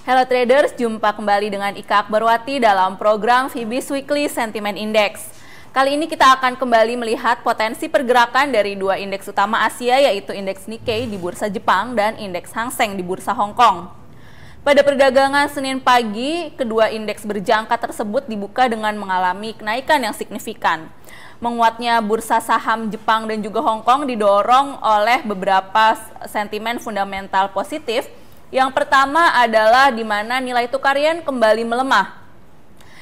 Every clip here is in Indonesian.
Hello traders, jumpa kembali dengan Ika Akbarwati dalam program Fibis Weekly Sentiment Index. Kali ini kita akan kembali melihat potensi pergerakan dari dua indeks utama Asia, yaitu indeks Nikkei di bursa Jepang dan indeks Hang Seng di bursa Hong Kong. Pada perdagangan Senin pagi, kedua indeks berjangka tersebut dibuka dengan mengalami kenaikan yang signifikan. Menguatnya bursa saham Jepang dan juga Hong Kong didorong oleh beberapa sentimen fundamental positif. Yang pertama adalah di mana nilai tukar yen kembali melemah.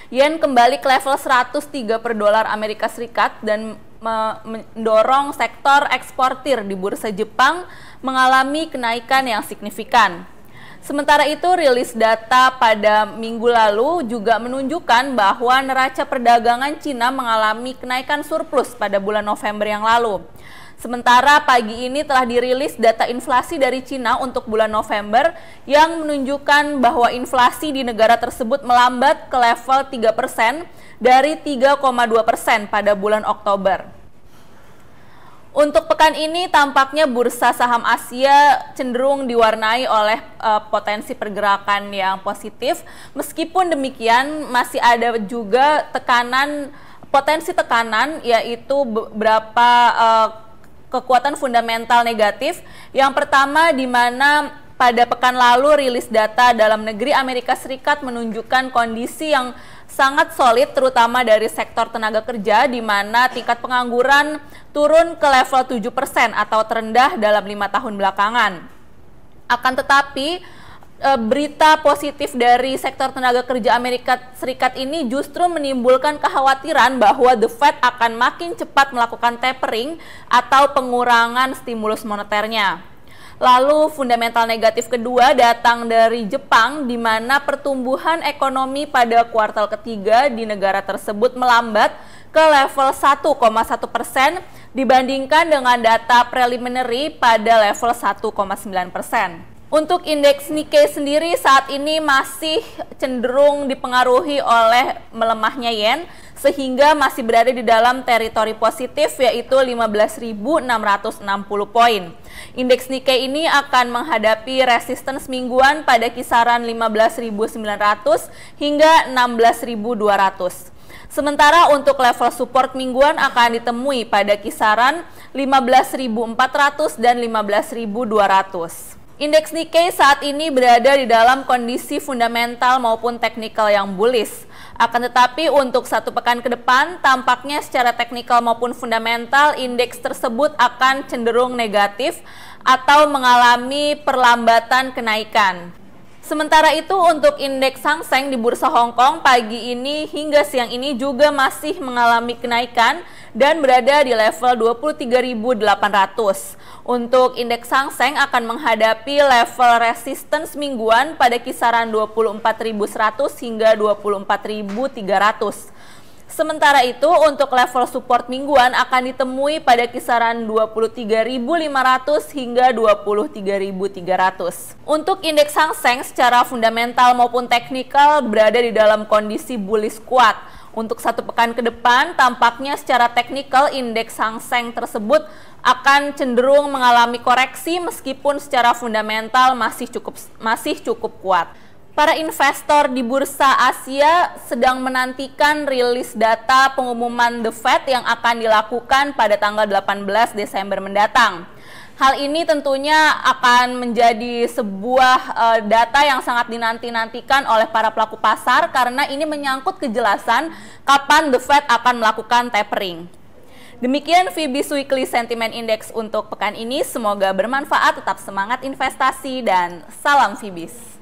Yen kembali ke level 103 per dolar Amerika Serikat dan mendorong sektor eksportir di bursa Jepang mengalami kenaikan yang signifikan. Sementara itu, rilis data pada minggu lalu juga menunjukkan bahwa neraca perdagangan Cina mengalami kenaikan surplus pada bulan November yang lalu. Sementara pagi ini telah dirilis data inflasi dari Cina untuk bulan November yang menunjukkan bahwa inflasi di negara tersebut melambat ke level 3% dari 3,2% pada bulan Oktober. Untuk pekan ini tampaknya bursa saham Asia cenderung diwarnai oleh potensi pergerakan yang positif. Meskipun demikian masih ada juga potensi tekanan, yaitu beberapa kekuatan fundamental negatif. Yang pertama, di mana pada pekan lalu rilis data dalam negeri Amerika Serikat menunjukkan kondisi yang sangat solid, terutama dari sektor tenaga kerja, di mana tingkat pengangguran turun ke level 7% atau terendah dalam 5 tahun belakangan. Akan tetapi, berita positif dari sektor tenaga kerja Amerika Serikat ini justru menimbulkan kekhawatiran bahwa The Fed akan makin cepat melakukan tapering atau pengurangan stimulus moneternya. Lalu fundamental negatif kedua datang dari Jepang, di mana pertumbuhan ekonomi pada kuartal ketiga di negara tersebut melambat ke level 1,1% dibandingkan dengan data preliminary pada level 1,9%. Untuk indeks Nikkei sendiri saat ini masih cenderung dipengaruhi oleh melemahnya yen, sehingga masih berada di dalam teritori positif, yaitu 15.660 poin. Indeks Nikkei ini akan menghadapi resistance mingguan pada kisaran 15.900 hingga 16.200. Sementara untuk level support mingguan akan ditemui pada kisaran 15.400 dan 15.200. Indeks Nikkei saat ini berada di dalam kondisi fundamental maupun teknikal yang bullish. Akan tetapi untuk satu pekan ke depan, tampaknya secara teknikal maupun fundamental, indeks tersebut akan cenderung negatif atau mengalami perlambatan kenaikan. Sementara itu untuk indeks Hang Seng di bursa Hong Kong pagi ini hingga siang ini juga masih mengalami kenaikan dan berada di level 23.800. Untuk indeks Hang Seng akan menghadapi level resistance mingguan pada kisaran 24.100 hingga 24.300. Sementara itu, untuk level support mingguan akan ditemui pada kisaran 23.500 hingga 23.300. Untuk indeks Hang Seng secara fundamental maupun teknikal berada di dalam kondisi bullish kuat. Untuk satu pekan ke depan, tampaknya secara teknikal indeks Hang Seng tersebut akan cenderung mengalami koreksi meskipun secara fundamental masih cukup kuat. Para investor di bursa Asia sedang menantikan rilis data pengumuman The Fed yang akan dilakukan pada tanggal 18 Desember mendatang. Hal ini tentunya akan menjadi sebuah data yang sangat dinanti-nantikan oleh para pelaku pasar karena ini menyangkut kejelasan kapan The Fed akan melakukan tapering. Demikian Fibis Weekly Sentiment Index untuk pekan ini. Semoga bermanfaat, tetap semangat investasi, dan salam Fibis.